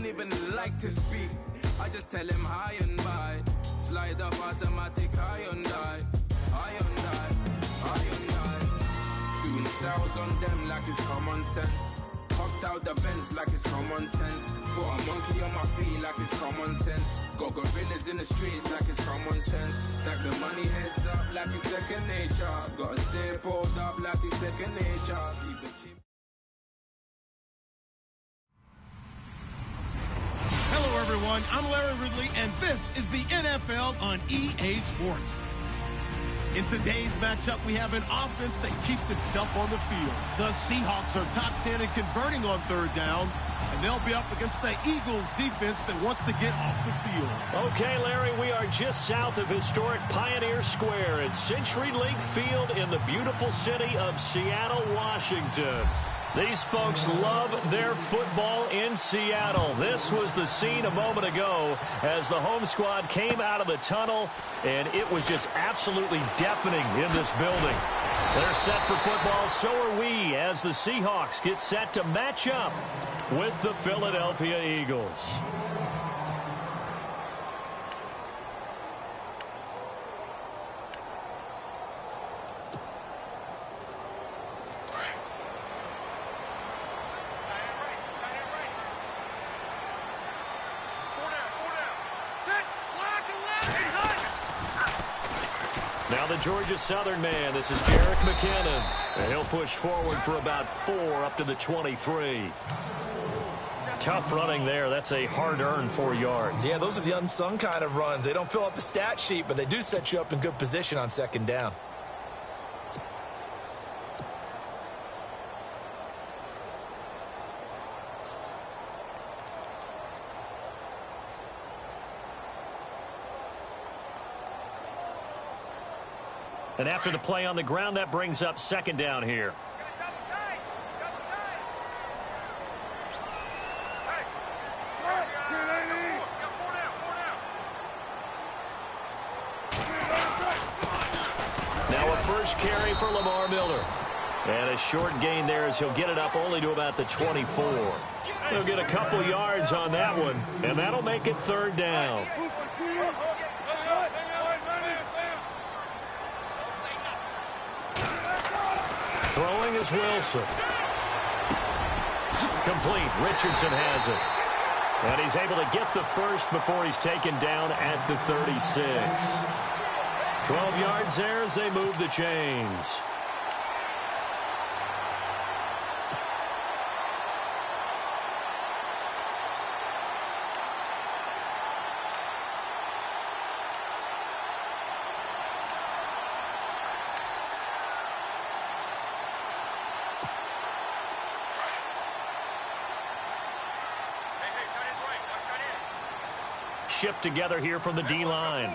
don't even like to speak. I just tell him hi and bye. Slide off automatic, high on die. High on die, high on die. Doing styles on them like it's common sense. Popped out the Benz like it's common sense. Put a monkey on my feet like it's common sense. Got gorillas in the streets like it's common sense. Stack the money heads up like it's second nature. Gotta stay pulled up like it's second nature. Keep it cheap. Hello, everyone. I'm Larry Ridley, and this is the NFL on EA Sports. In today's matchup, we have an offense that keeps itself on the field. The Seahawks are top 10 in converting on third down, and they'll be up against the Eagles defense that wants to get off the field. Okay, Larry, we are just south of historic Pioneer Square at CenturyLink Field in the beautiful city of Seattle, Washington. These folks love their football in Seattle. This was the scene a moment ago as the home squad came out of the tunnel, and it was just absolutely deafening in this building. They're set for football, so are we, as the Seahawks get set to match up with the Philadelphia Eagles. Now the Georgia Southern man, this is Jerick McKinnon. And he'll push forward for about 4 up to the 23. Tough running there. That's a hard-earned 4 yards. Yeah, those are the unsung kind of runs. They don't fill up the stat sheet, but they do set you up in good position on second down. And after the play on the ground, that brings up second down here. Now a first carry for Lamar Miller. And a short gain there as he'll get it up only to about the 24. He'll get a couple yards on that one, and that'll make it third down. Throwing is Wilson. Complete. Richardson has it. And he's able to get the first before he's taken down at the 36. 12 yards there as they move the chains. Shift together here from the D-line.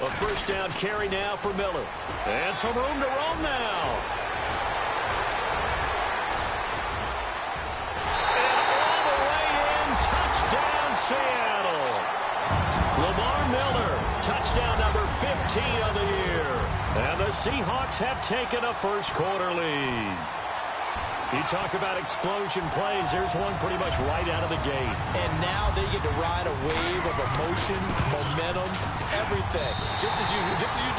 A first down carry now for Miller. And some room to roam now. And all the way in, touchdown Seattle. Lamar Miller, touchdown number 15 of the year. And the Seahawks have taken a first quarter lead. You talk about explosion plays. There's one pretty much right out of the gate. And now they get to ride a wave of emotion, momentum, everything. Just as you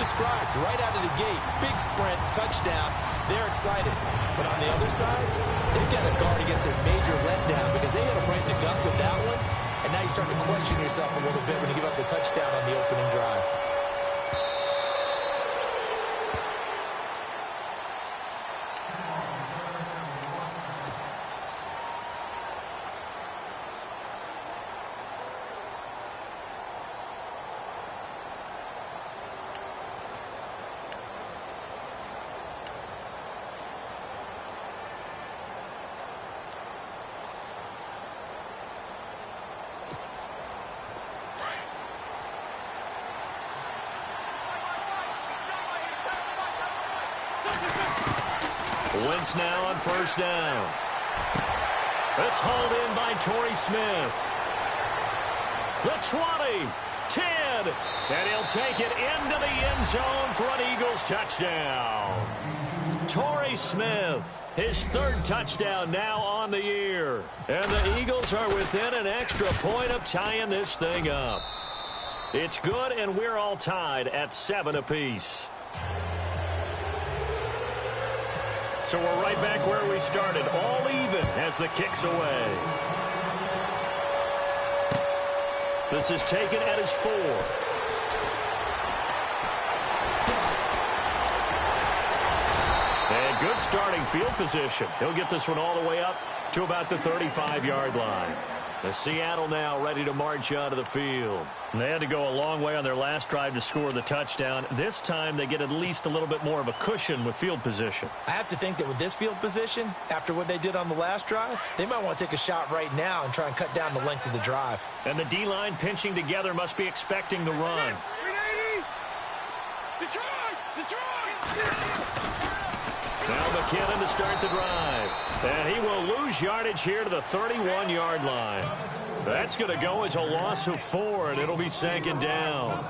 described, right out of the gate. Big sprint, touchdown. They're excited. But on the other side, they've got to guard against a major letdown because they hit them right in the gut with that one. And now you start to question yourself a little bit when you give up the touchdown on the opening drive. Wentz now on first down. It's hauled in by Torrey Smith. The 20, 10, and he'll take it into the end zone for an Eagles touchdown. Torrey Smith, his third touchdown now on the year. And the Eagles are within an extra point of tying this thing up. It's good, and we're all tied at 7 apiece. So we're right back where we started, all even as the kick's away. This is taken at his 4. And good starting field position. He'll get this one all the way up to about the 35-yard line. The Seattle now ready to march onto the field. And they had to go a long way on their last drive to score the touchdown. This time they get at least a little bit more of a cushion with field position. I have to think that with this field position, after what they did on the last drive, they might want to take a shot right now and try and cut down the length of the drive. And the D-line pinching together must be expecting the run. 380! Detroit! Now McKinnon to start the drive. And he will lose yardage here to the 31-yard line. That's going to go as a loss of 4, and it'll be 2nd down.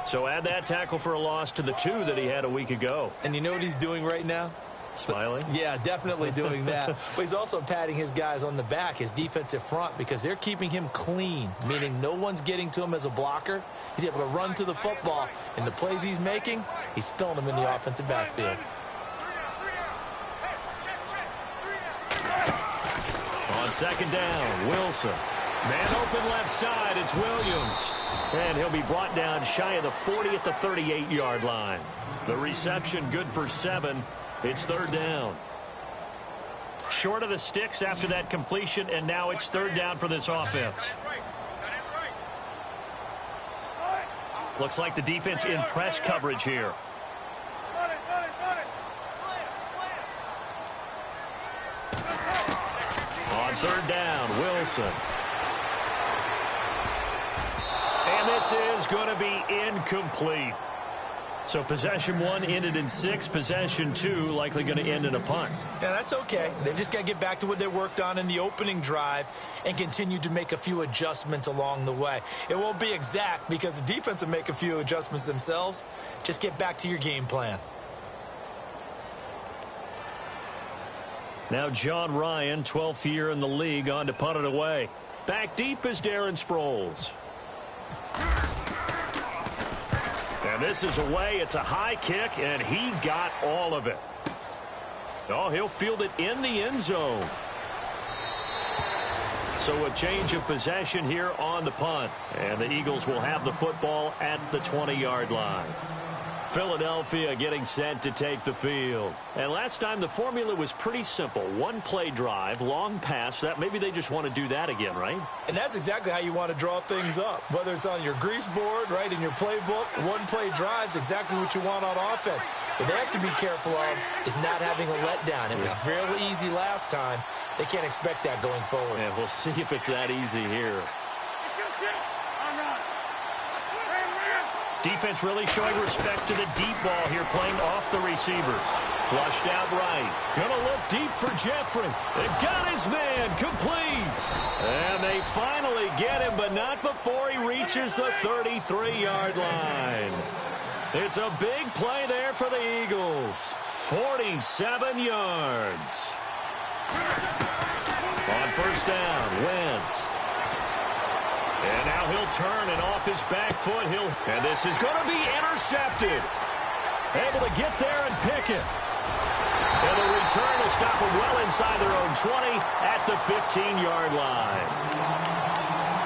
So add that tackle for a loss to the 2 that he had a week ago. And you know what he's doing right now? Smiling? Yeah, definitely doing that. But he's also patting his guys on the back, his defensive front, because they're keeping him clean, meaning no one's getting to him as a blocker. He's able to run to the football, and the plays he's making, he's spilling them in the offensive backfield. On 2nd down, Wilson. Man open left side, it's Williams. And he'll be brought down shy of the 40 at the 38-yard line. The reception good for 7. It's 3rd down. Short of the sticks after that completion, and now it's 3rd down for this offense. Looks like the defense in press coverage here. On 3rd down, Wilson. And this is going to be incomplete. So possession 1 ended in 6. Possession 2 likely going to end in a punt. Yeah, that's okay. They've just got to get back to what they worked on in the opening drive and continue to make a few adjustments along the way. It won't be exact because the defense will make a few adjustments themselves. Just get back to your game plan. Now John Ryan, 12th year in the league, on to punt it away. Back deep is Darren Sproles. And this is away. It's a high kick, and he got all of it. Oh, he'll field it in the end zone. So a change of possession here on the punt. And the Eagles will have the football at the 20-yard line. Philadelphia getting set to take the field. And last time the formula was pretty simple. One play drive, long pass. That maybe they just want to do that again, right? And that's exactly how you want to draw things up. Whether it's on your grease board, right, in your playbook, one play drive is exactly what you want on offense. What they have to be careful of is not having a letdown. It was fairly easy last time. They can't expect that going forward. Yeah, we'll see if it's that easy here. Defense really showing respect to the deep ball here, playing off the receivers. Flushed out right. Gonna look deep for Jeffrey. They've got his man complete. And they finally get him, but not before he reaches the 33-yard line. It's a big play there for the Eagles. 47 yards. On 1st down, Wentz. And now he'll turn, and off his back foot, and this is going to be intercepted. Able to get there and pick it. And the return will stop them well inside their own 20 at the 15-yard line.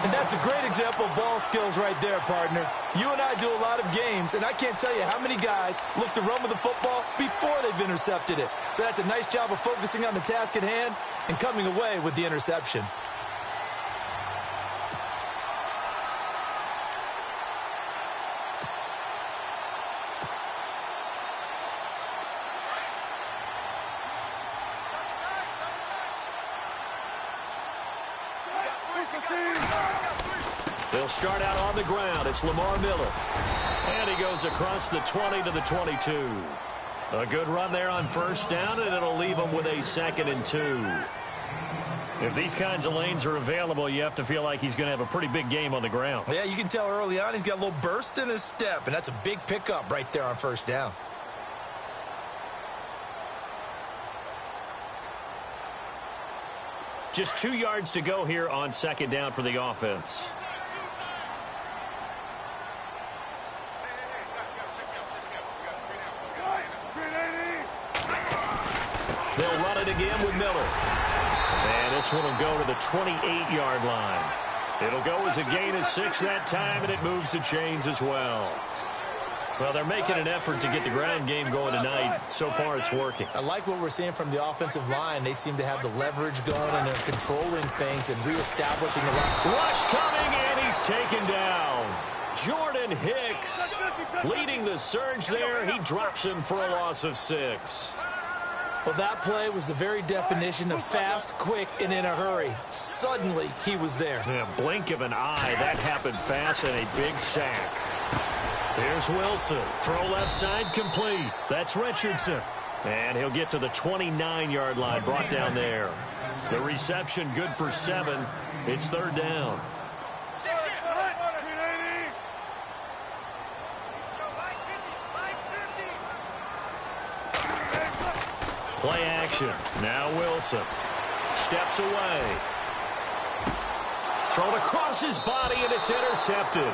And that's a great example of ball skills right there, partner. You and I do a lot of games, and I can't tell you how many guys look to run with the football before they've intercepted it. So that's a nice job of focusing on the task at hand and coming away with the interception. They'll start out on the ground. It's Lamar Miller. And he goes across the 20 to the 22. A good run there on 1st down, and it'll leave them with a 2nd and 2. If these kinds of lanes are available, you have to feel like he's going to have a pretty big game on the ground. Yeah, you can tell early on he's got a little burst in his step, and that's a big pickup right there on 1st down. Just 2 yards to go here on second down for the offense. They'll run it again with Miller. And this one will go to the 28-yard line. It'll go as a gain of 6 that time, and it moves the chains as well. Well, they're making an effort to get the ground game going tonight. So far, it's working. I like what we're seeing from the offensive line. They seem to have the leverage going, and they're controlling things and reestablishing the run. Rush coming, and he's taken down. Jordan Hicks leading the surge there. He drops him for a loss of 6. Well, that play was the very definition of fast, quick, and in a hurry. Suddenly, he was there. Yeah, blink of an eye. That happened fast and a big sack. Here's Wilson. Throw left side complete. That's Richardson. And he'll get to the 29-yard line, brought down there. The reception good for 7. It's third down. Play action. Now Wilson. Steps away. Thrown across his body, and it's intercepted.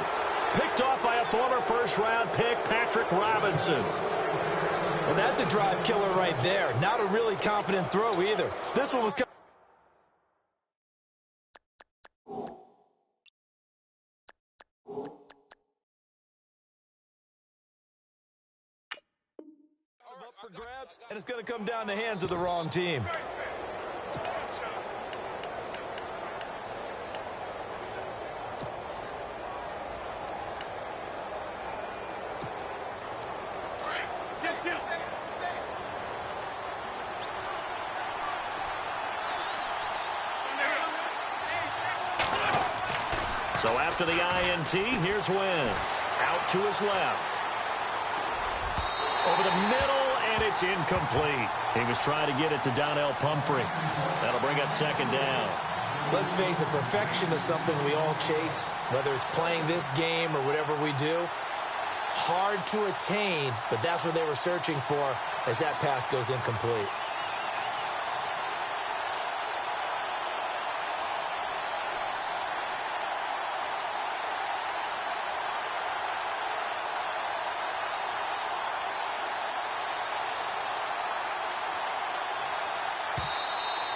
Picked off by a former first-round pick, Patrick Robinson. Well, that's a drive killer right there. Not a really confident throw either. This one was... up for grabs, and it's going to come down the hands of the wrong team. So after the INT, here's Wentz. Out to his left. Over the middle, and it's incomplete. He was trying to get it to Donnell Pumphrey. That'll bring up second down. Let's face it, perfection is something we all chase, whether it's playing this game or whatever we do. Hard to attain, but that's what they were searching for as that pass goes incomplete.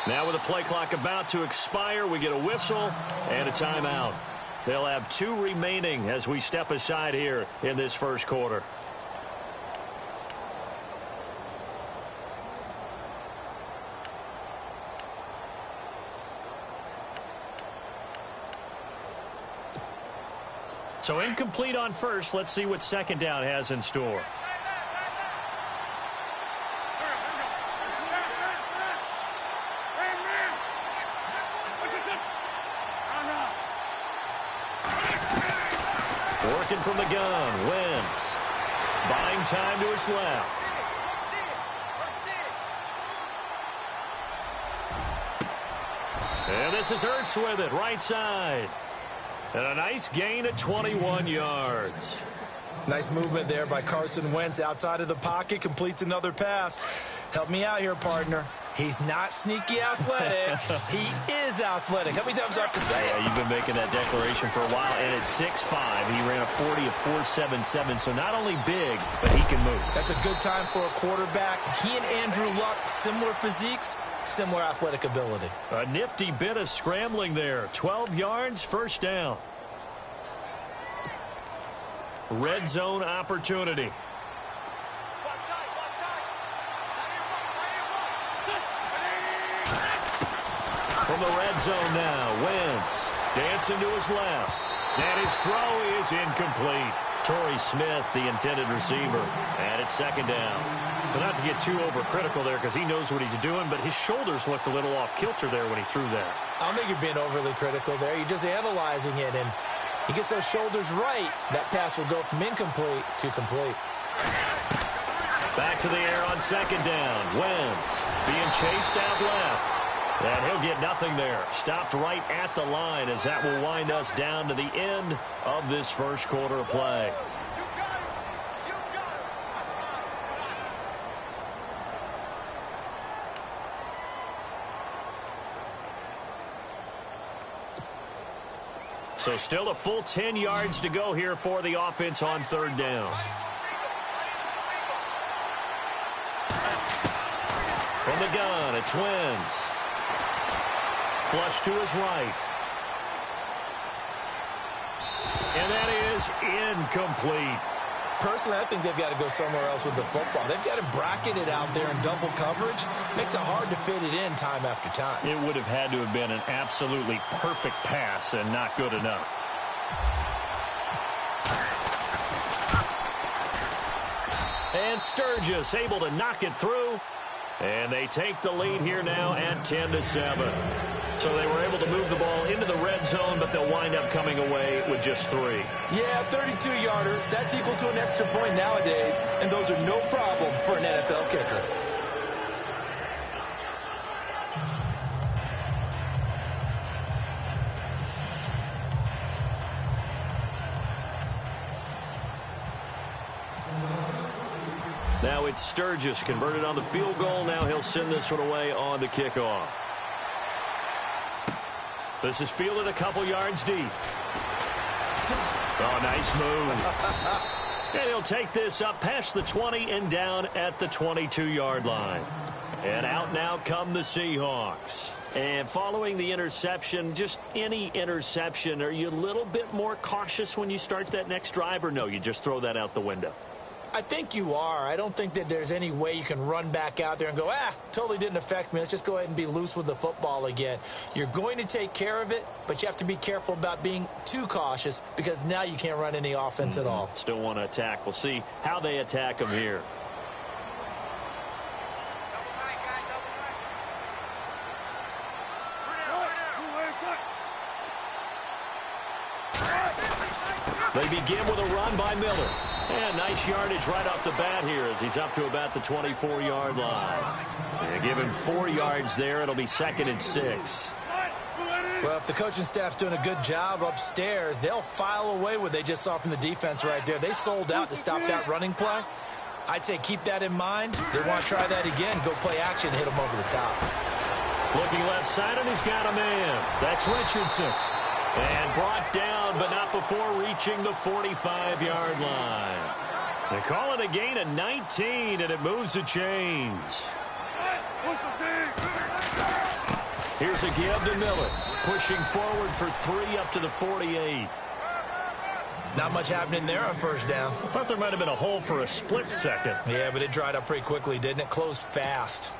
Now with the play clock about to expire, we get a whistle and a timeout. They'll have 2 remaining as we step aside here in this first quarter. So incomplete on first. Let's see what second down has in store. Working from the gun, Wentz. Buying time to his left. And this is Ertz with it, right side. And a nice gain at 21 yards. Nice movement there by Carson Wentz outside of the pocket, completes another pass. Help me out here, partner. He's not sneaky athletic. He is athletic. How many times do I have to say it? Yeah, you've been making that declaration for a while. And at 6'5", he ran a 40 of 4.77. So not only big, but he can move. That's a good time for a quarterback. He and Andrew Luck, similar physiques, similar athletic ability. A nifty bit of scrambling there. 12 yards, first down. Red zone opportunity. From the red zone now, Wentz dancing to his left. And his throw is incomplete. Torrey Smith, the intended receiver. And it's second down. But not to get too overcritical there because he knows what he's doing, but his shoulders looked a little off kilter there when he threw that. I don't think you're being overly critical there. You're just analyzing it, and he gets those shoulders right. That pass will go from incomplete to complete. Back to the air on second down. Wentz being chased out left. And he'll get nothing there. Stopped right at the line as that will wind us down to the end of this first quarter of play. So still a full 10 yards to go here for the offense on third down. From the gun, it's Wentz. Flush to his right. And that is incomplete. Personally, I think they've got to go somewhere else with the football. They've got him bracketed out there in double coverage. Makes it hard to fit it in time after time. It would have had to have been an absolutely perfect pass and not good enough. And Sturgis able to knock it through. And they take the lead here now at 10-7. So they were able to move the ball into the red zone, but they'll wind up coming away with just 3. Yeah, 32-yarder. That's equal to an extra point nowadays, and those are no problem for an NFL kicker. Now it's Sturgis converted on the field goal. Now he'll send this one away on the kickoff. This is fielded a couple yards deep. Oh, nice move. And he'll take this up past the 20 and down at the 22-yard line. And out now come the Seahawks. And following the interception, just any interception, are you a little bit more cautious when you start that next drive, or no, you just throw that out the window? I think you are. I don't think that there's any way you can run back out there and go, totally didn't affect me. Let's just go ahead and be loose with the football again. You're going to take care of it, but you have to be careful about being too cautious because now you can't run any offense at all. Still want to attack. We'll see how they attack them here. They begin with a run by Miller. And nice yardage right off the bat here as he's up to about the 24-yard line. And give him 4 yards there. It'll be 2nd and 6. Well, if the coaching staff's doing a good job upstairs, they'll file away what they just saw from the defense right there. They sold out to stop that running play. I'd say keep that in mind. They want to try that again, go play action, hit them over the top. Looking left side, and he's got a man. That's Richardson. And brought down, but not before reaching the 45-yard line. They call it a gain of 19, and it moves the chains. Here's a give to Miller, pushing forward for 3 up to the 48. Not much happening there on first down. I thought there might have been a hole for a split second. Yeah, but it dried up pretty quickly, didn't it? Closed fast.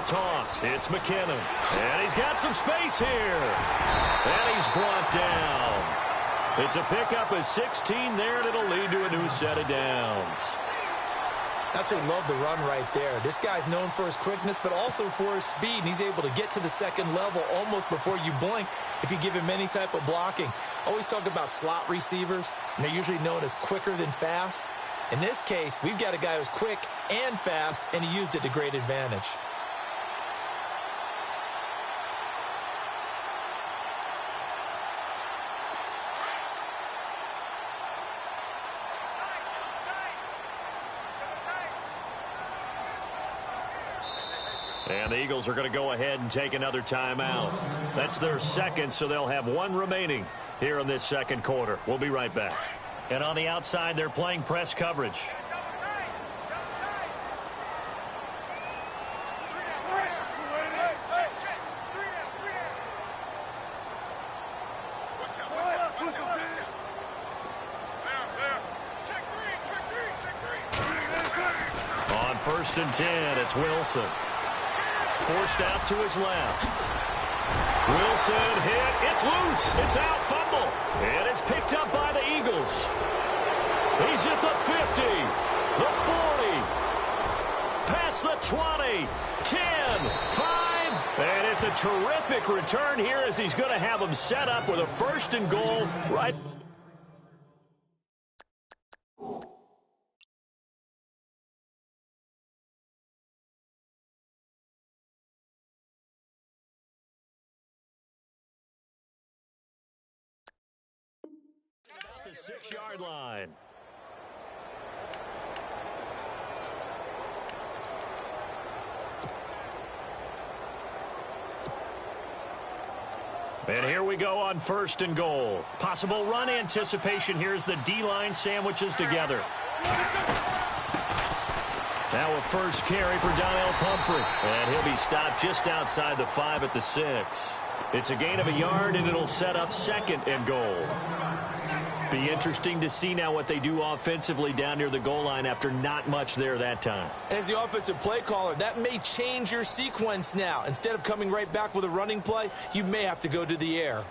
Toss. It's McKinnon. And he's got some space here. And he's brought down. It's a pickup of 16 there, and it'll lead to a new set of downs. Absolutely love the run right there. This guy's known for his quickness, but also for his speed, and he's able to get to the second level almost before you blink if you give him any type of blocking. Always talk about slot receivers, and they're usually known as quicker than fast. In this case, we've got a guy who's quick and fast, and he used it to great advantage. And the Eagles are going to go ahead and take another timeout. That's their second, so they'll have 1 remaining here in this second quarter. We'll be right back. And on the outside, they're playing press coverage. On 1st and 10, it's Wilson. Forced out to his left. Wilson hit. It's loose. It's out. Fumble. And it's picked up by the Eagles. He's at the 50. The 40. Past the 20. 10. 5. And it's a terrific return here as he's going to have them set up with a 1st and goal right the 6-yard line. And here we go on 1st and goal. Possible run anticipation here as the D-line sandwiches together. Now a first carry for Donnell Pumphrey. And he'll be stopped just outside the 5 at the 6. It's a gain of a yard, and it'll set up 2nd and goal. Be interesting to see now what they do offensively down near the goal line after not much there that time. As the offensive play caller, that may change your sequence now. Instead of coming right back with a running play, you may have to go to the air.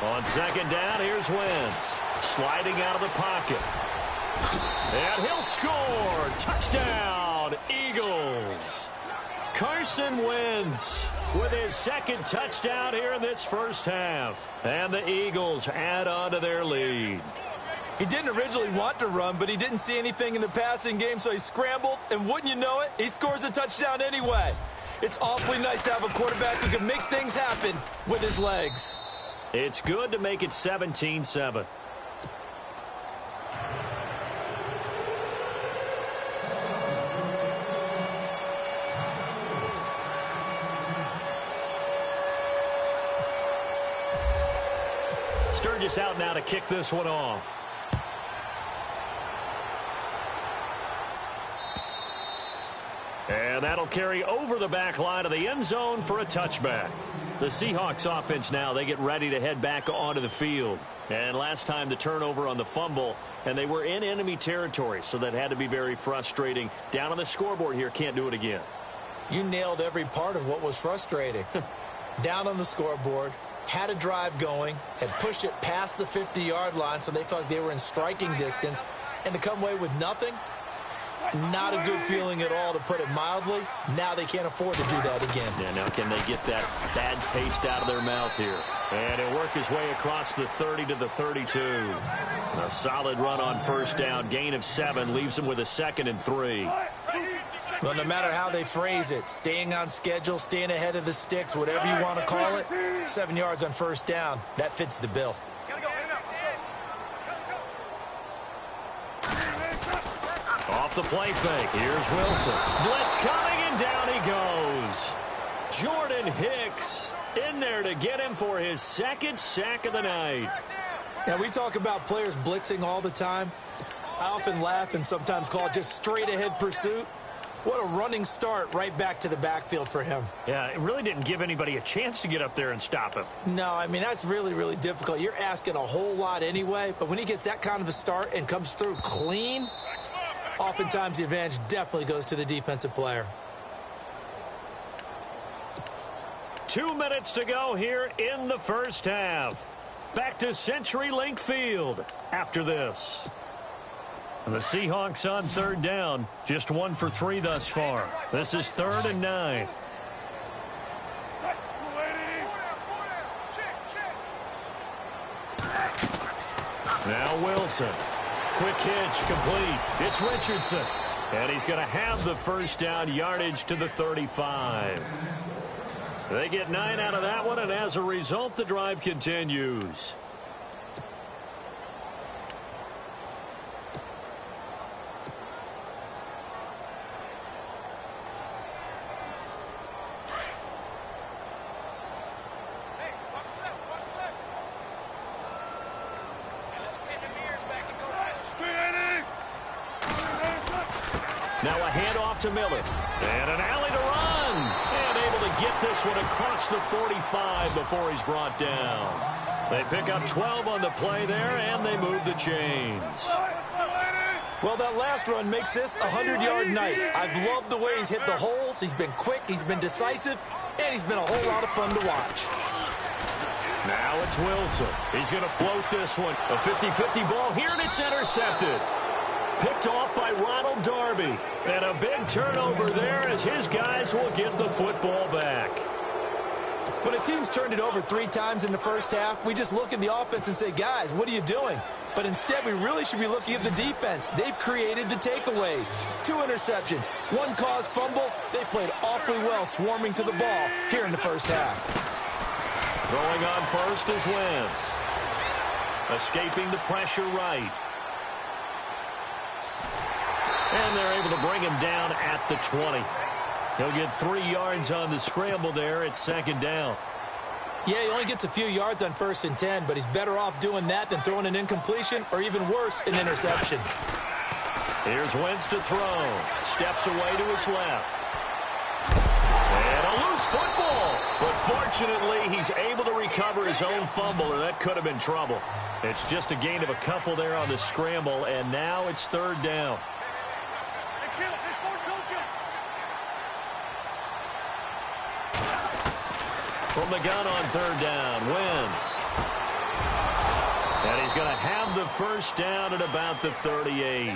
On 2nd down, here's Wentz. Sliding out of the pocket. And he'll score. Touchdown, Eagles. Carson Wentz with his 2nd touchdown here in this first half. And the Eagles add on to their lead. He didn't originally want to run, but he didn't see anything in the passing game, so he scrambled, and wouldn't you know it, he scores a touchdown anyway. It's awfully nice to have a quarterback who can make things happen with his legs. It's good to make it 17-7. Sturgis out now to kick this one off. And that'll carry over the back line of the end zone for a touchback. The Seahawks offense now, they get ready to head back onto the field. And last time the turnover on the fumble, and they were in enemy territory, so that had to be very frustrating. Down on the scoreboard here, can't do it again. You nailed every part of what was frustrating. Down on the scoreboard, had a drive going, had pushed it past the 50-yard line so they felt like they were in striking distance, and to come away with nothing, not a good feeling at all, to put it mildly. Now they can't afford to do that again. Yeah, now can they get that bad taste out of their mouth here? And he'll work his way across the 30 to the 32. A solid run on 1st down. Gain of 7 leaves him with a 2nd and 3. Well, no matter how they phrase it, staying on schedule, staying ahead of the sticks, whatever you want to call it, 7 yards on 1st down, that fits the bill. Off the play fake. Here's Wilson. Blitz coming, and down he goes. Jordan Hicks in there to get him for his 2nd sack of the night. Now, we talk about players blitzing all the time. I often laugh and sometimes call it just straight-ahead pursuit. What a running start right back to the backfield for him. Yeah, it really didn't give anybody a chance to get up there and stop him. No, I mean, that's really, really difficult. You're asking a whole lot anyway, but when he gets that kind of a start and comes through clean, oftentimes the advantage definitely goes to the defensive player. 2 minutes to go here in the first half. Back to CenturyLink Field after this. The Seahawks on 3rd down. Just 1 for 3 thus far. This is 3rd and 9. Now Wilson. Quick hitch complete. It's Richardson. And he's going to have the 1st down, yardage to the 35. They get 9 out of that one, and as a result, the drive continues. Now a handoff to Miller. And an alley to run. And able to get this one across the 45 before he's brought down. They pick up 12 on the play there, and they move the chains. Well, that last run makes this a 100-yard night. I've loved the way he's hit the holes. He's been quick, he's been decisive, and he's been a whole lot of fun to watch. Now it's Wilson. He's going to float this one. A 50-50 ball here, and it's intercepted. Picked off by Ronald Darby. And a big turnover there as his guys will get the football back. When a team's turned it over 3 times in the first half, we just look at the offense and say, guys, what are you doing? But instead, we really should be looking at the defense. They've created the takeaways. 2 interceptions, 1 caused fumble. They played awfully well swarming to the ball here in the first half. Throwing on first is Wentz. Escaping the pressure right. And they're able to bring him down at the 20. He'll get 3 yards on the scramble there at second down. Yeah, he only gets a few yards on 1st and 10, but he's better off doing that than throwing an incompletion or even worse, an interception. Here's Wentz to throw. Steps away to his left. And a loose football. But fortunately, he's able to recover his own fumble, or that could have been trouble. It's just a gain of a couple there on the scramble, and now it's 3rd down. From the gun on 3rd down, Wentz. And he's going to have the first down at about the 38.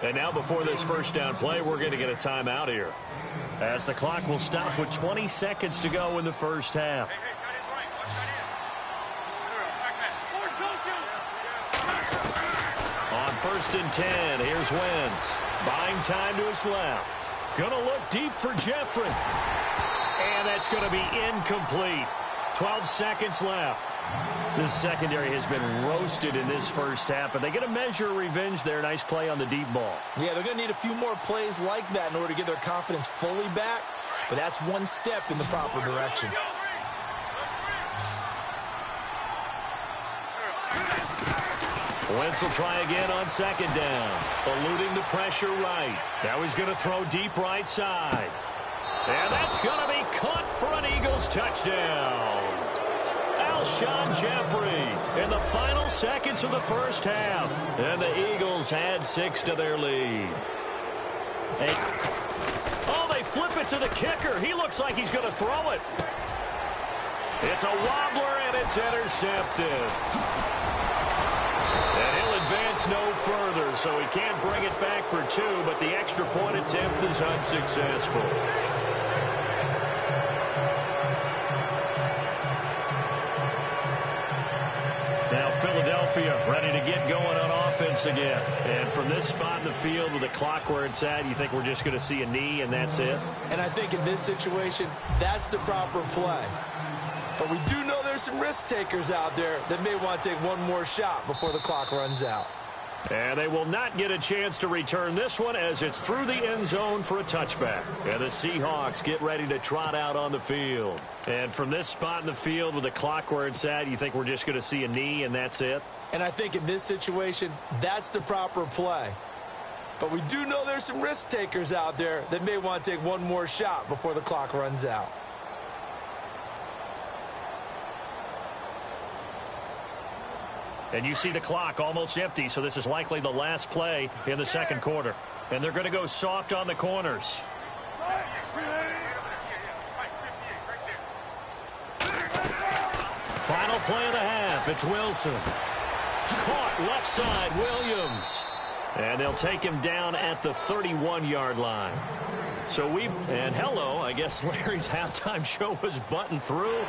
And now before this first down play, we're going to get a timeout here, as the clock will stop with 20 seconds to go in the first half. On 1st and 10, here's Wentz. Buying time to his left. Gonna look deep for Jeffrey. And that's going to be incomplete. 12 seconds left. This secondary has been roasted in this first half, but they get a measure of revenge there. Nice play on the deep ball. Yeah, they're going to need a few more plays like that in order to get their confidence fully back, but that's one step in the proper direction. Wentz will try again on 2nd down. Eluding the pressure right. Now he's going to throw deep right side. And that's going to be caught for an Eagles touchdown. Alshon Jeffrey in the final seconds of the first half. And the Eagles had 6 to their lead. Oh, they flip it to the kicker. He looks like he's going to throw it. It's a wobbler, and it's intercepted. And he'll advance no further, so he can't bring it back for 2, but the extra point attempt is unsuccessful. Now Philadelphia ready to get going on offense again. And from this spot in the field with the clock where it's at, you think we're just going to see a knee and that's it? And I think in this situation, that's the proper play. But we do know there's some risk takers out there that may want to take one more shot before the clock runs out. And they will not get a chance to return this one as it's through the end zone for a touchback. And the Seahawks get ready to trot out on the field. And from this spot in the field with the clock where it's at, you think we're just going to see a knee and that's it? And I think in this situation, that's the proper play. But we do know there's some risk takers out there that may want to take one more shot before the clock runs out. And you see the clock almost empty, so this is likely the last play in the second quarter. And they're going to go soft on the corners. Final play of the half. It's Wilson. Caught left side, Williams. And they'll take him down at the 31-yard line. So hello, I guess Larry's halftime show was buttoned through.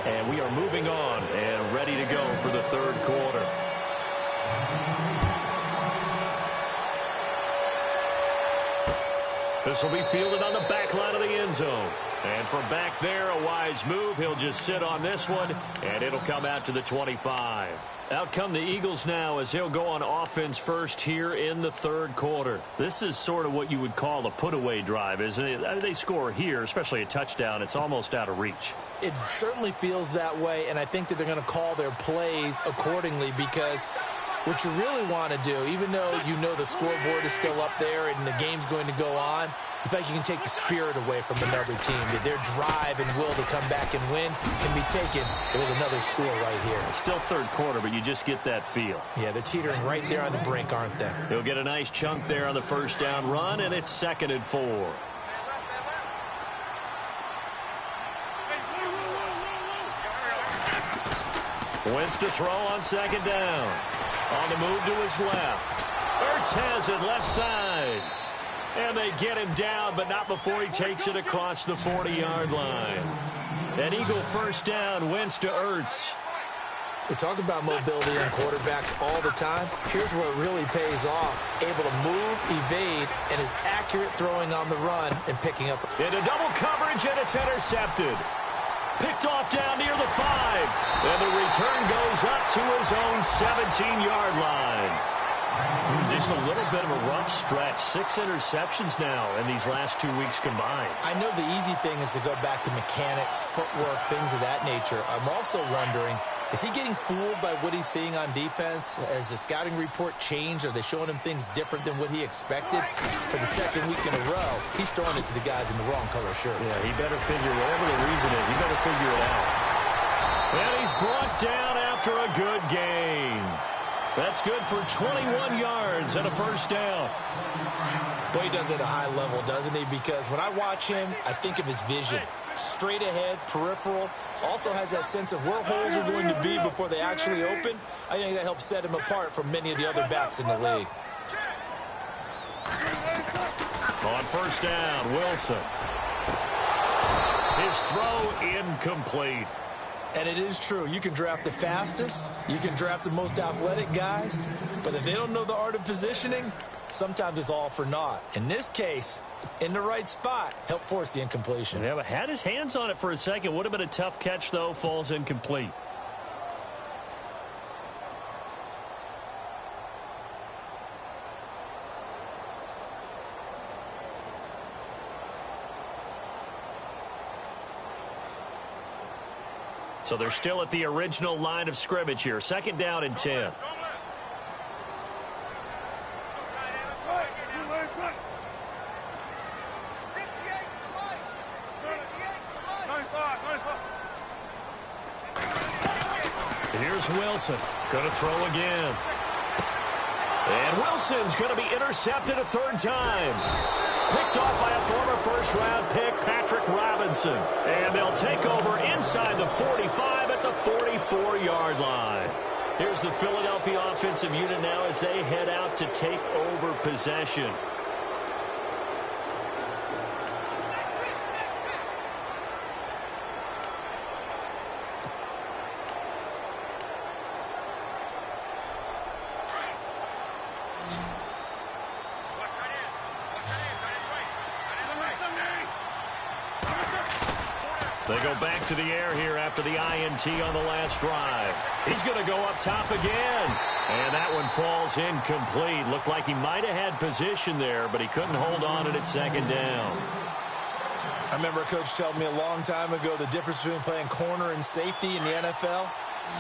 And we are moving on and ready to go for the third quarter. This will be fielded on the back line of the end zone. And from back there, a wise move. He'll just sit on this one, and it'll come out to the 25. Out come the Eagles now as he'll go on offense first here in the third quarter. This is sort of what you would call a put-away drive, isn't it? I mean, they score here, especially a touchdown. It's almost out of reach. It certainly feels that way, and I think that they're going to call their plays accordingly because what you really want to do, even though you know the scoreboard is still up there and the game's going to go on, You feel like you can take the spirit away from another team. Their drive and will to come back and win can be taken with another score right here. Still third quarter, but you just get that feel. Yeah, they're teetering right there on the brink, aren't they? He'll get a nice chunk there on the first down run, and it's 2nd and 4. Wentz to throw on 2nd down. On the move to his left. Ertz has it left side. And they get him down, but not before he takes it across the 40-yard line. An Eagle first down, Wentz to Ertz. We talk about mobility in quarterbacks all the time. Here's where it really pays off. Able to move, evade, and is accurate throwing on the run and picking up. Into double coverage, and it's intercepted. Picked off down near the 5. And the return goes up to his own 17-yard line. Just a little bit of a rough stretch. 6 interceptions now in these last 2 weeks combined. I know the easy thing is to go back to mechanics, footwork, things of that nature. I'm also wondering, is he getting fooled by what he's seeing on defense? Has the scouting report changed? Are they showing him things different than what he expected? For the 2nd week in a row, he's throwing it to the guys in the wrong color shirts. Yeah, he better figure, whatever the reason is, he better figure it out. And he's brought down after a good gain. That's good for 21 yards and a first down. Boy, he does it at a high level, doesn't he? Because when I watch him, I think of his vision. Straight ahead, peripheral. Also has that sense of where holes are going to be before they actually open. I think that helps set him apart from many of the other backs in the league. On first down, Wilson. His throw incomplete. And it is true. You can draft the fastest. You can draft the most athletic guys. But if they don't know the art of positioning, sometimes it's all for naught. In this case, in the right spot, help force the incompletion. Yeah, but had his hands on it for a second. Would have been a tough catch, though. Falls incomplete. So they're still at the original line of scrimmage here. 2nd down and 10. Here's Wilson. Going to throw again. And Wilson's going to be intercepted a 3rd time. Picked off by a former first-round pick, Patrick Robinson. And they'll take over inside the 45 at the 44-yard line. Here's the Philadelphia offensive unit now as they head out to take over possession. They go back to the air here after the INT on the last drive. He's going to go up top again. And that one falls incomplete. Looked like he might have had position there, but he couldn't hold on and it's 2nd down. I remember a coach telling me a long time ago the difference between playing corner and safety in the NFL.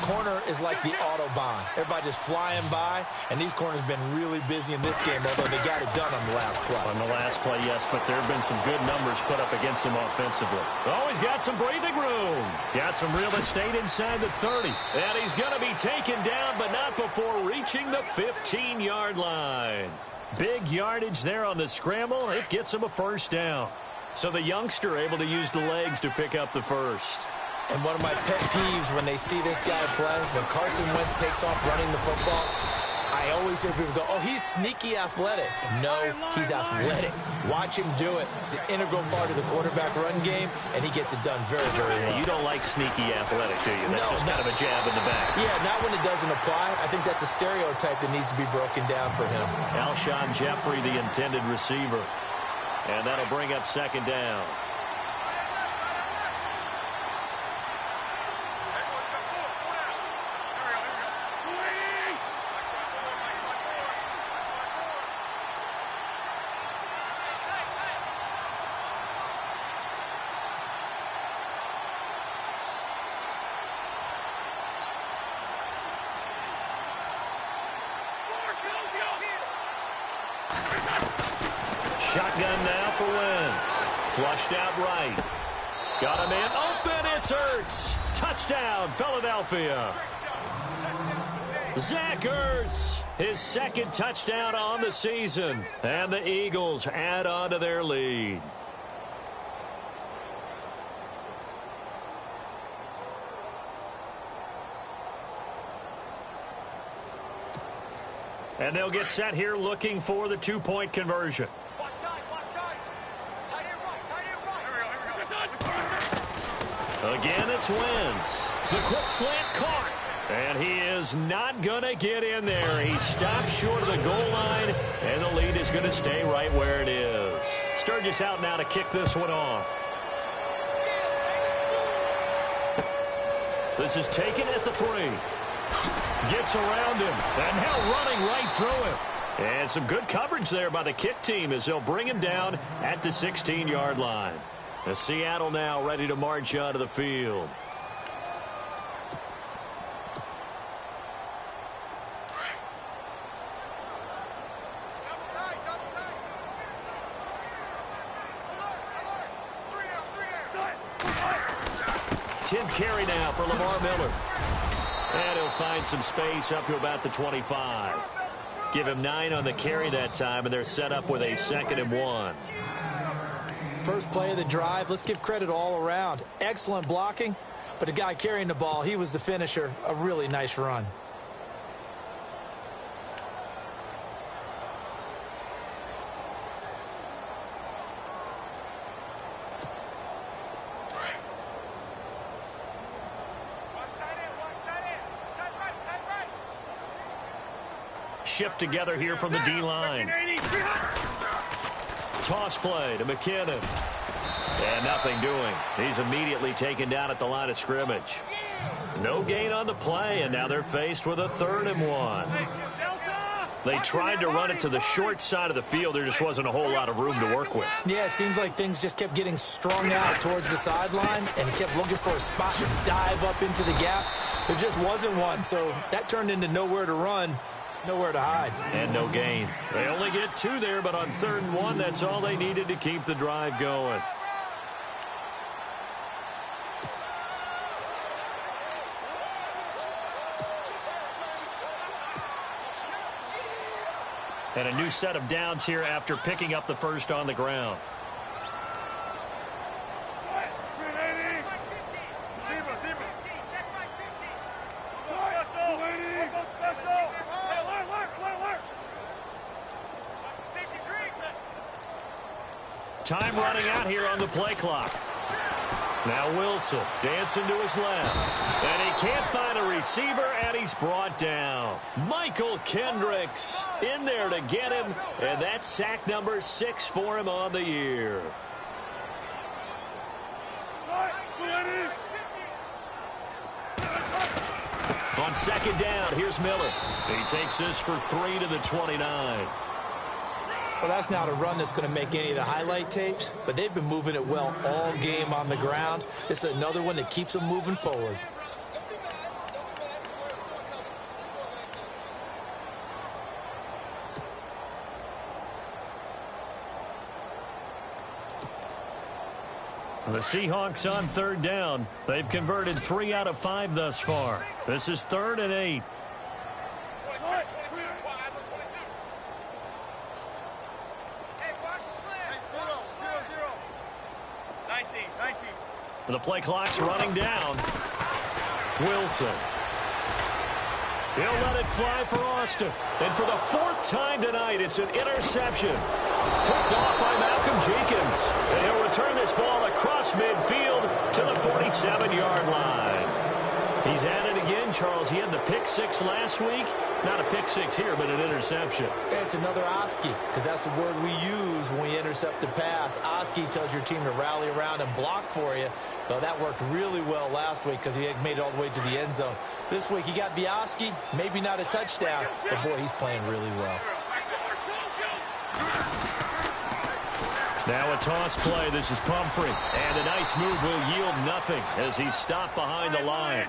Corner is like the Autobahn. Everybody just flying by, and these corners have been really busy in this game, although they got it done on the last play. On the last play, yes, but there have been some good numbers put up against him offensively. Oh, he's got some breathing room. Got some real estate inside the 30. And he's going to be taken down, but not before reaching the 15-yard line. Big yardage there on the scramble. It gets him a first down. So the youngster able to use the legs to pick up the first. And one of my pet peeves when they see this guy play, when Carson Wentz takes off running the football, I always hear people go, oh, he's sneaky athletic. No, he's athletic. Watch him do it. It's an integral part of the quarterback run game, and he gets it done very, very well. You don't like sneaky athletic, do you? That's just kind of a jab in the back. Yeah, not when it doesn't apply. I think that's a stereotype that needs to be broken down for him. Alshon Jeffrey, the intended receiver. And that'll bring up 2nd down. Shotgun now for Wentz. Flushed out right. Got a man open. It's Ertz. Touchdown, Philadelphia. Zach Ertz, his second touchdown on the season. And the Eagles add on to their lead. And they'll get set here looking for the two-point conversion. Again, it's Wentz. The quick slant caught. And he is not going to get in there. He stopped short of the goal line, and the lead is going to stay right where it is. Sturgis out now to kick this one off. This is taken at the 3. Gets around him, and now running right through him. And some good coverage there by the kick team as they'll bring him down at the 16-yard line. The Seattle now ready to march onto the field. Tenth carry now for Lamar Miller. And he'll find some space up to about the 25. Give him 9 on the carry that time, and they're set up with a 2nd and 1. First play of the drive, let's give credit all around. Excellent blocking, but the guy carrying the ball, he was the finisher. A really nice run. Shift together here from the D-line. Toss play to McKinnon. And nothing doing. He's immediately taken down at the line of scrimmage. No gain on the play, and now they're faced with a 3rd and 1. They tried to run it to the short side of the field. There just wasn't a whole lot of room to work with. Yeah, it seems like things just kept getting strung out towards the sideline, and he kept looking for a spot to dive up into the gap. There just wasn't one, so that turned into nowhere to run. Nowhere to hide. And no gain. They only get 2 there, but on 3rd and 1, that's all they needed to keep the drive going. And a new set of downs here after picking up the first on the ground. Time running out here on the play clock. Now Wilson dancing to his left. And he can't find a receiver, and he's brought down. Michael Kendricks in there to get him, and that's sack number 6 for him on the year. On 2nd down, here's Miller. He takes this for 3 to the 29. Well, that's not a run that's going to make any of the highlight tapes, but they've been moving it well all game on the ground. This is another one that keeps them moving forward. The Seahawks on 3rd down. They've converted 3 out of 5 thus far. This is 3rd and 8. The play clock's running down. Wilson. He'll let it fly for Austin. And for the 4th time tonight, it's an interception. Picked off by Malcolm Jenkins. And he'll return this ball across midfield to the 47-yard line. He's at it again, Charles. He had the pick 6 last week. Not a pick 6 here, but an interception. It's another Oski, because that's the word we use when we intercept a pass. Oski tells your team to rally around and block for you. Well, that worked really well last week because he had made it all the way to the end zone. This week he got the Oski, maybe not a touchdown, but boy, he's playing really well. Now a toss play. This is Pumphrey. And a nice move will yield nothing as he's stopped behind the line.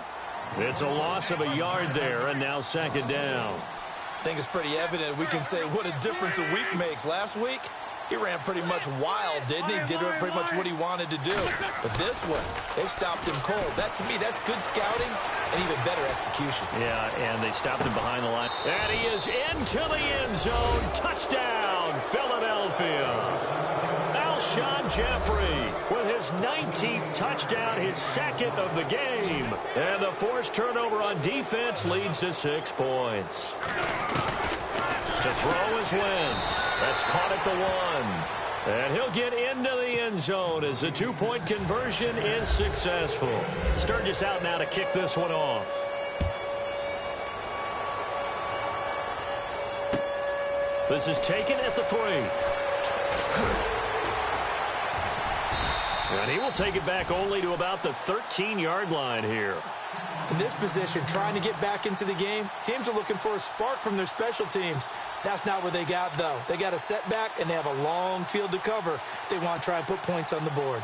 It's a loss of a yard there, and now 2nd down. I think it's pretty evident. We can say what a difference a week makes. Last week, he ran pretty much wild, didn't he? Did pretty much what he wanted to do. But this one, they've stopped him cold. That, to me, that's good scouting and even better execution. Yeah, and they stopped him behind the line. And he is into the end zone. Touchdown, Philadelphia. Alshon Jeffrey with his 19th touchdown, his second of the game. And the forced turnover on defense leads to 6 points. To throw is Wentz. That's caught at the 1. And he'll get into the end zone as the 2-point conversion is successful. Sturgis out now to kick this one off. This is taken at the 3. And he will take it back only to about the 13-yard line here. In this position, trying to get back into the game, teams are looking for a spark from their special teams. That's not what they got, though. They got a setback, and they have a long field to cover if they want to try and put points on the board.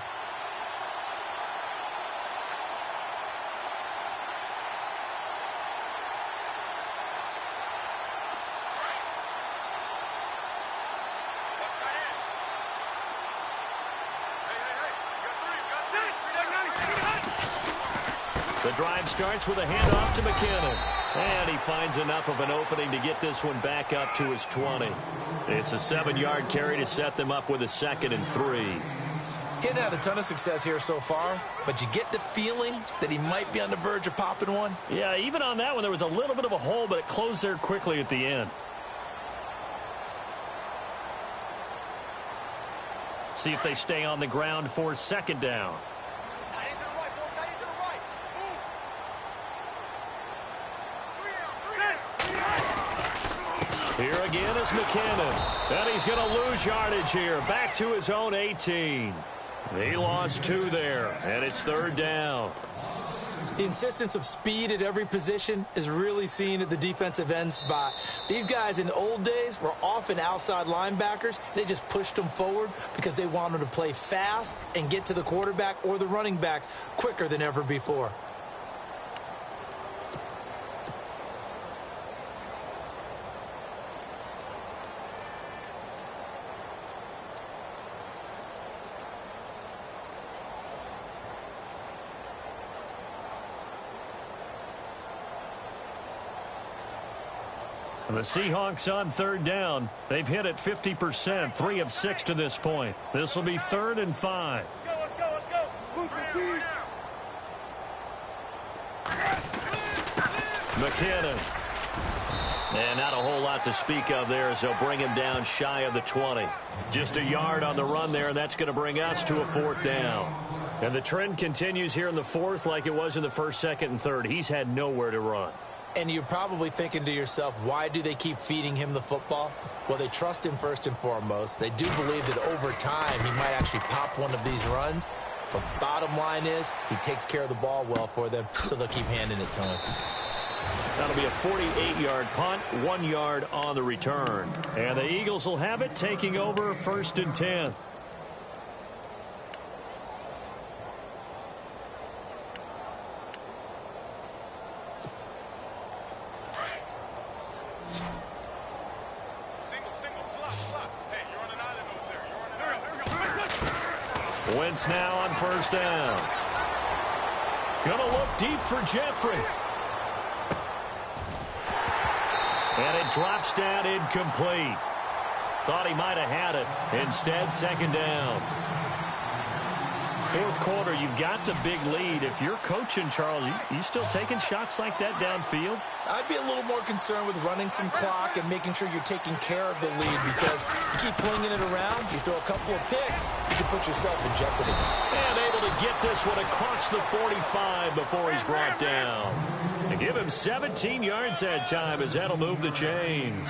The drive starts with a handoff to McKinnon. And he finds enough of an opening to get this one back up to his 20. It's a 7-yard carry to set them up with a 2nd and 3. He hadn't had a ton of success here so far, but you get the feeling that he might be on the verge of popping one. Yeah, even on that one, there was a little bit of a hole, but it closed there quickly at the end. See if they stay on the ground for 2nd down. Here again is McKinnon. And he's going to lose yardage here. Back to his own 18. He lost 2 there, and it's 3rd down. The insistence of speed at every position is really seen at the defensive end spot. These guys in the old days were often outside linebackers. They just pushed them forward because they wanted to play fast and get to the quarterback or the running backs quicker than ever before. The Seahawks on 3rd down. They've hit it 50%, 3 of 6 to this point. This will be 3rd and 5. Let's go. McKinnon. And not a whole lot to speak of there as they'll bring him down shy of the 20. Just a yard on the run there, and that's going to bring us to a 4th down. And the trend continues here in the 4th like it was in the 1st, 2nd, and 3rd. He's had nowhere to run. And you're probably thinking to yourself, why do they keep feeding him the football? Well, they trust him first and foremost. They do believe that over time he might actually pop one of these runs. But bottom line is he takes care of the ball well for them, so they'll keep handing it to him. That'll be a 48-yard punt, 1 yard on the return. And the Eagles will have it, taking over 1st and 10. Wentz now on 1st down. Gonna look deep for Jeffrey. And it drops down incomplete. Thought he might have had it. Instead, 2nd down. 4th quarter, you've got the big lead. If you're coaching, Charles, you still taking shots like that downfield? I'd be a little more concerned with running some clock and making sure you're taking care of the lead, because you keep flinging it around, you throw a couple of picks, you can put yourself in jeopardy. And able to get this one across the 45 before he's brought down. And give him 17 yards that time as that'll move the chains.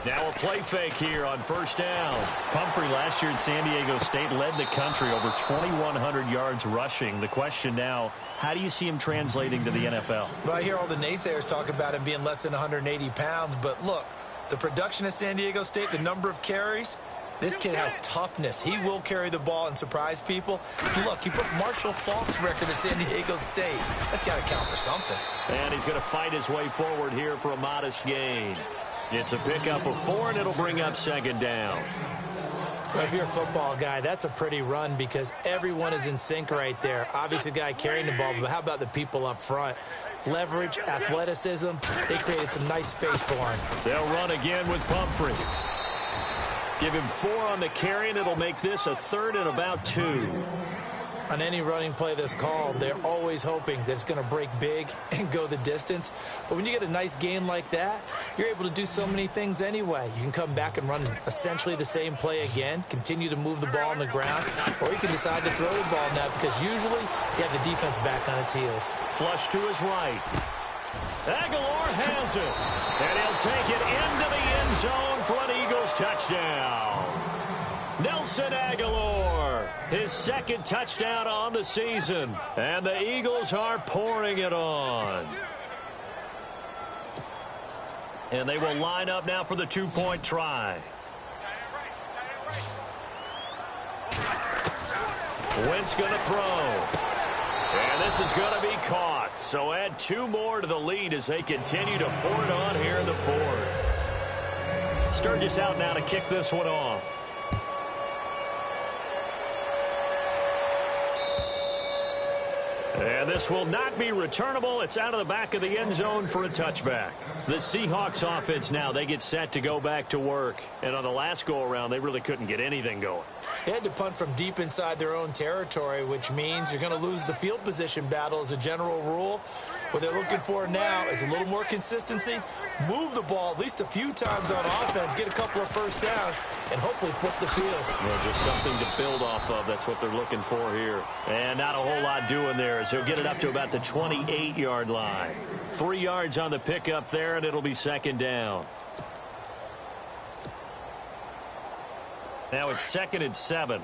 Now a play fake here on 1st down. Pumphrey last year at San Diego State led the country over 2,100 yards rushing. The question now, how do you see him translating to the NFL? Well, I hear all the naysayers talk about him being less than 180 pounds, but look, the production at San Diego State, the number of carries, this kid has toughness. He will carry the ball and surprise people. Look, he broke Marshall Faulk's record at San Diego State. That's got to count for something. And he's going to fight his way forward here for a modest gain. It's a pickup of 4, and it'll bring up second down. Well, if you're a football guy, that's a pretty run because everyone is in sync right there. Obviously, the guy carrying the ball, but how about the people up front? Leverage, athleticism, they created some nice space for him. They'll run again with Pumphrey. Give him 4 on the carry, and it'll make this a 3rd and about 2. On any running play that's called, they're always hoping that it's going to break big and go the distance. But when you get a nice gain like that, you're able to do so many things anyway. You can come back and run essentially the same play again, continue to move the ball on the ground, or you can decide to throw the ball now because usually you have the defense back on its heels. Flush to his right. Aguilar has it, and he'll take it into the end zone for an Eagles touchdown. Nelson Aguilar, his 2nd touchdown on the season, and the Eagles are pouring it on. And they will line up now for the 2-point try. Wentz going to throw. And this is going to be caught. So add 2 more to the lead as they continue to pour it on here in the 4th. Sturgis out now to kick this one off. And this will not be returnable. It's out of the back of the end zone for a touchback. The Seahawks offense now, they get set to go back to work. And on the last go-around, they really couldn't get anything going. They had to punt from deep inside their own territory, which means you're going to lose the field position battle as a general rule. What they're looking for now is a little more consistency, move the ball at least a few times on offense, get a couple of first downs, and hopefully flip the field. Well, just something to build off of. That's what they're looking for here. And not a whole lot doing there as he'll get it up to about the 28-yard line. 3 yards on the pickup there, and it'll be second down. Now it's 2nd and 7.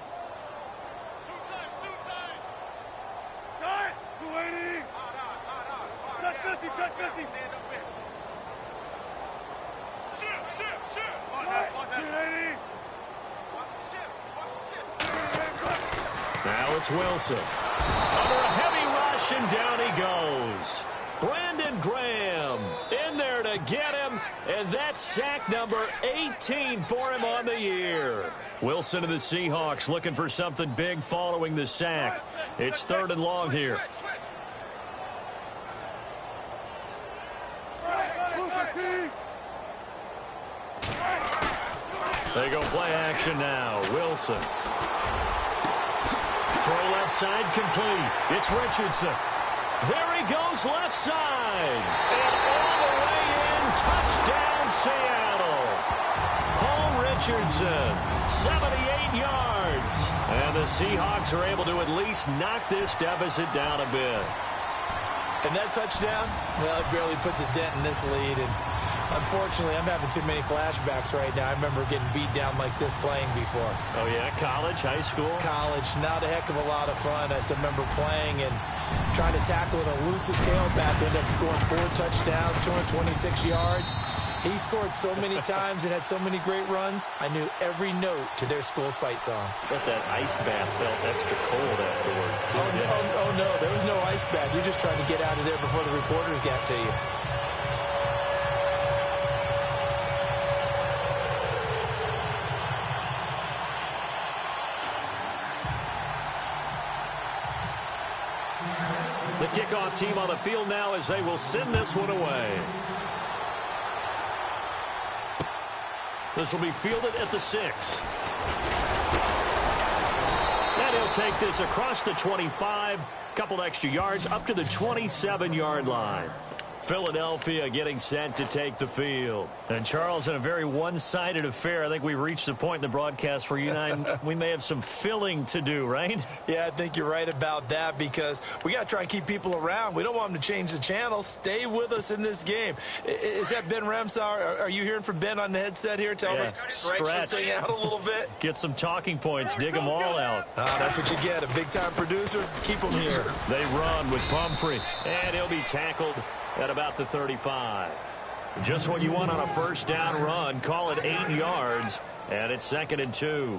Now it's Wilson. Under a heavy rush, and down he goes. Brandon Graham in there to get him, and that's sack number 18 for him on the year. Wilson and the Seahawks looking for something big following the sack. It's 3rd and long here. They go play action now. Wilson. Throw left side complete. It's Richardson. There he goes left side. And all the way in. Touchdown Seattle. Paul Richardson. 78 yards. And the Seahawks are able to at least knock this deficit down a bit. And that touchdown, well, it barely puts a dent in this lead. And unfortunately, I'm having too many flashbacks right now. I remember getting beat down like this playing before. Oh, yeah? College, high school? College. Not a heck of a lot of fun. I still remember playing and trying to tackle an elusive tailback. Ended up scoring 4 touchdowns, 226 yards. He scored so many times and had so many great runs. I knew every note to their school's fight song. But that ice bath felt extra cold afterwards, too. Oh, no. There was no ice bath. You're just trying to get out of there before the reporters got to you. The kickoff team on the field now as they will send this one away. This will be fielded at the 6. And he'll take this across the 25. Couple extra yards up to the 27-yard line. Philadelphia getting set to take the field. And, Charles, in a very one-sided affair, I think we've reached the point in the broadcast where you and I, we may have some filling to do, right? Yeah, I think you're right about that because we got to try and keep people around. We don't want them to change the channel. Stay with us in this game. Is that Ben Ramsauer? Are you hearing from Ben on the headset here telling us stretch this thing out a little bit? Get some talking points. Dig them all out. That's what you get. A big-time producer. Keep them here. They run with Pumphrey. And he'll be tackled at about the 35. Just what you want on a first down run. Call it 8 yards, and it's 2nd and 2.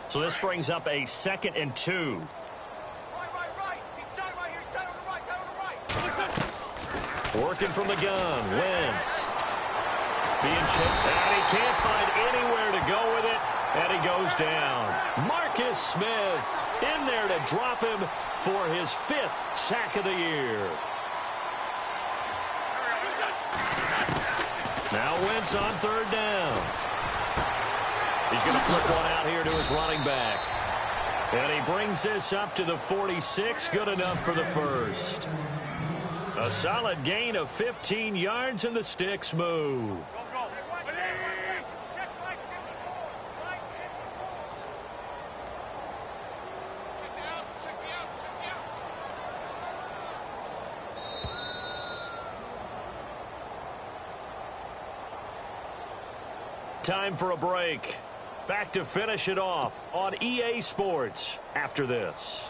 So this brings up a 2nd and 2. Working from the gun, Wentz. Being chipped, and he can't find anywhere to go with it, and he goes down. Marcus Smith in there to drop him for his 5th sack of the year. Now Wentz on 3rd down. He's going to flip one out here to his running back. And he brings this up to the 46. Good enough for the first. A solid gain of 15 yards, and the sticks move. Time for a break. Back to finish it off on EA Sports after this.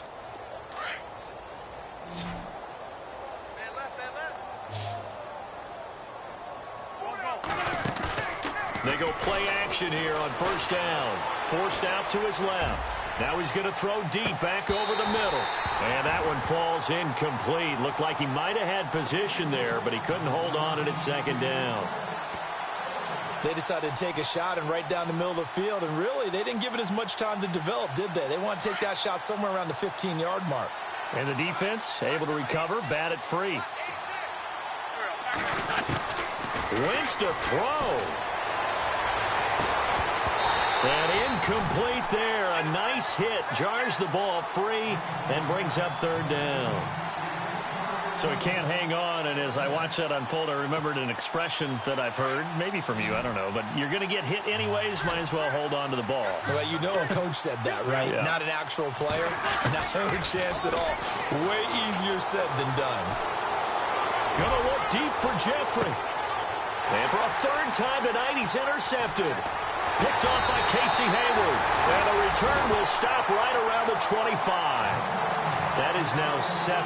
They go play action here on 1st down. Forced out to his left. Now he's going to throw deep back over the middle. And that one falls incomplete. Looked like he might have had position there, but he couldn't hold on at 2nd down. They decided to take a shot and right down the middle of the field, and really, they didn't give it as much time to develop, did they? They want to take that shot somewhere around the 15-yard mark. And the defense able to recover, bat it free. Wentz to throw. And incomplete there. A nice hit. Jars the ball free and brings up 3rd down. So he can't hang on, and as I watch that unfold, I remembered an expression that I've heard, maybe from you, I don't know, but you're going to get hit anyways, might as well hold on to the ball. Well, you know a coach said that, right? Yeah. Not an actual player. Not a chance at all. Way easier said than done. Gonna look deep for Jeffrey. And for a 3rd time tonight, he's intercepted. Picked off by Casey Hayward. And the return will stop right around the 25. That is now 7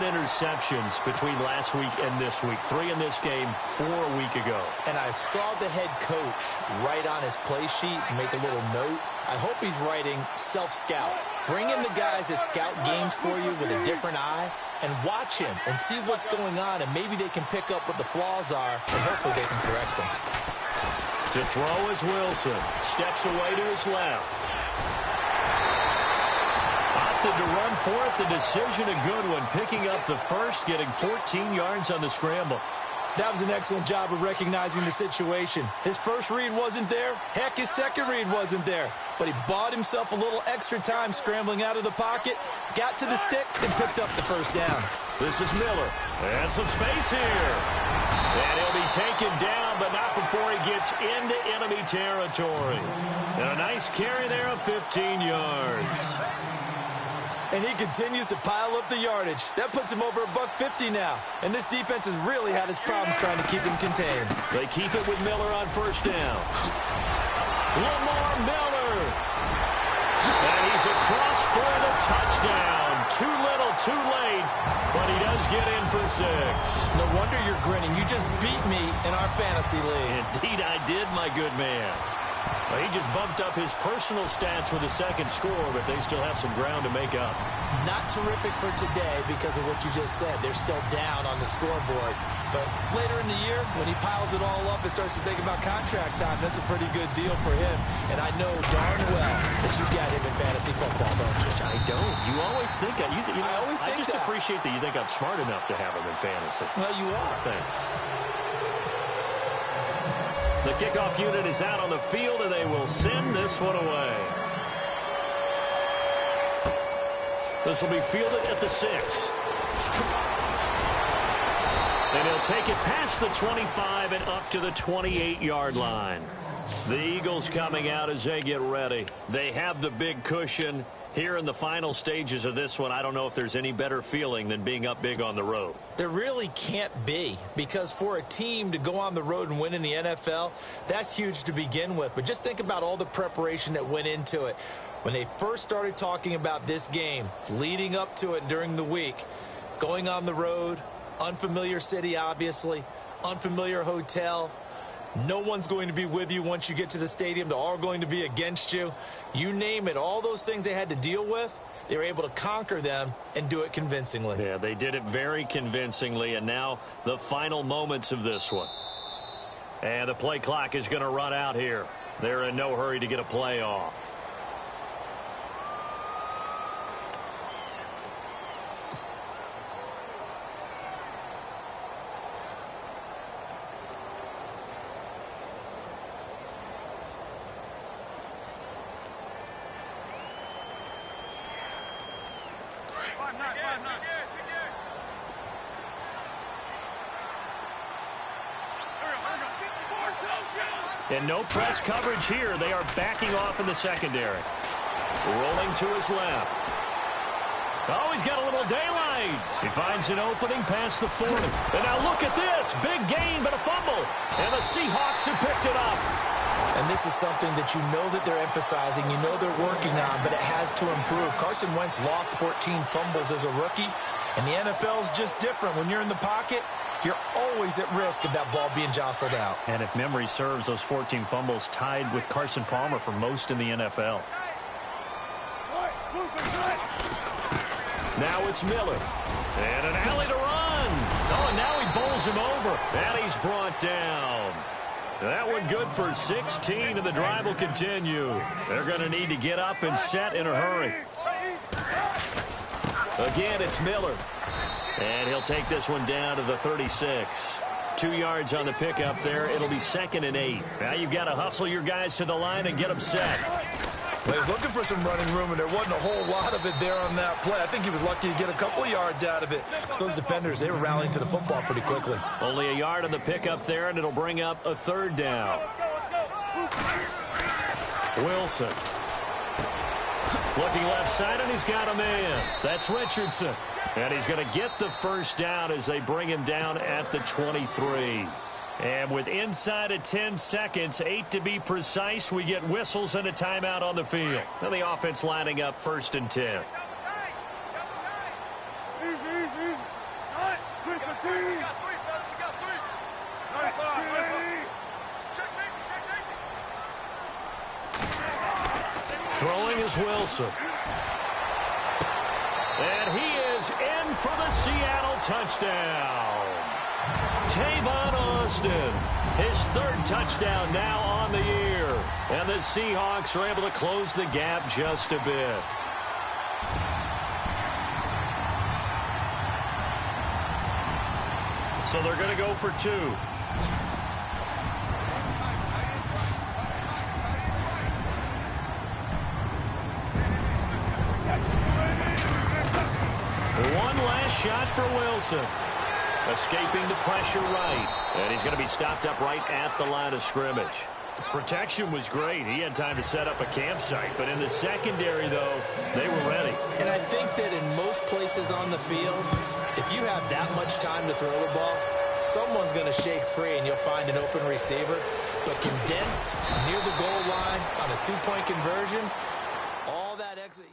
interceptions between last week and this week. 3 in this game, 4 a week ago. And I saw the head coach write on his play sheet, make a little note. I hope he's writing self-scout. Bring in the guys that scout games for you with a different eye and watch him and see what's going on, and maybe they can pick up what the flaws are, and hopefully they can correct them. To throw is Wilson. Steps away to his left. Opted to run for it. The decision a good one. Picking up the first, getting 14 yards on the scramble. That was an excellent job of recognizing the situation. His first read wasn't there. Heck, his second read wasn't there. But he bought himself a little extra time scrambling out of the pocket, got to the sticks, and picked up the first down. This is Miller. And some space here. And he'll be taken down, but not before he gets into enemy territory. And a nice carry there of 15 yards. And he continues to pile up the yardage. That puts him over $150 now. And this defense has really had its problems trying to keep him contained. They keep it with Miller on 1st down. Lamar Miller. And he's across for the touchdown. Too little, too late. But he does get in for 6. No wonder you're grinning. You just beat me in our fantasy league. Indeed I did, my good man. Well, he just bumped up his personal stats with a 2nd score, but they still have some ground to make up. Not terrific for today because of what you just said. They're still down on the scoreboard. But later in the year, when he piles it all up and starts to think about contract time, that's a pretty good deal for him. And I know darn well that you got him in fantasy football, don't you? I don't. You always think that. I just that. appreciate that you think I'm smart enough to have him in fantasy. Well, you are. Thanks. The kickoff unit is out on the field, and they will send this one away. This will be fielded at the 6. And he'll take it past the 25 and up to the 28-yard line. The Eagles coming out as they get ready. They have the big cushion. Here in the final stages of this one, I don't know if there's any better feeling than being up big on the road. There really can't be, because for a team to go on the road and win in the NFL, that's huge to begin with. But just think about all the preparation that went into it. When they first started talking about this game, leading up to it during the week, going on the road, unfamiliar city, obviously, unfamiliar hotel. No one's going to be with you once you get to the stadium. They're all going to be against you. You name it, all those things they had to deal with. they were able to conquer them and do it convincingly. Yeah, they did it very convincingly, and now the final moments of this one. And the play clock is going to run out here. They're in no hurry to get a play off. And no press coverage here. They are backing off in the secondary. Rolling to his left. Oh, he's got a little daylight. He finds an opening past the 40. And now look at this. Big gain, but a fumble. And the Seahawks have picked it up. And this is something that you know that they're emphasizing, you know they're working on, but it has to improve. Carson Wentz lost 14 fumbles as a rookie, and the NFL is just different. When you're in the pocket, you're always at risk of that ball being jostled out. And if memory serves, those 14 fumbles tied with Carson Palmer for most in the NFL. Now it's Miller. And an alley to run. Oh, and now he bowls him over. And he's brought down. That one good for 16, and the drive will continue. They're going to need to get up and set in a hurry. Again, it's Miller. And he'll take this one down to the 36. 2 yards on the pickup there. It'll be 2nd and 8. Now you've got to hustle your guys to the line and get them set. Well, he was looking for some running room, and there wasn't a whole lot of it there on that play. I think he was lucky to get a couple of yards out of it. So those defenders, they were rallying to the football pretty quickly. Only a yard on the pickup there, and it'll bring up a 3rd down. Wilson. Looking left side, and he's got a man. That's Richardson. And he's going to get the 1st down as they bring him down at the 23. And with inside of 10 seconds, 8 to be precise, we get whistles and a timeout on the field. Now the offense lining up 1st and 10. Throwing is Wilson. And he is in for the Seattle touchdown. Tavon Austin, his 3rd touchdown now on the year. And the Seahawks are able to close the gap just a bit. So they're going to go for 2. One last shot for Wilson. Escaping the pressure right. And he's going to be stopped up right at the line of scrimmage. Protection was great. He had time to set up a campsite. But in the secondary, though, they were ready. And I think that in most places on the field, if you have that much time to throw the ball, someone's going to shake free and you'll find an open receiver. But condensed near the goal line on a 2-point conversion, all that exit...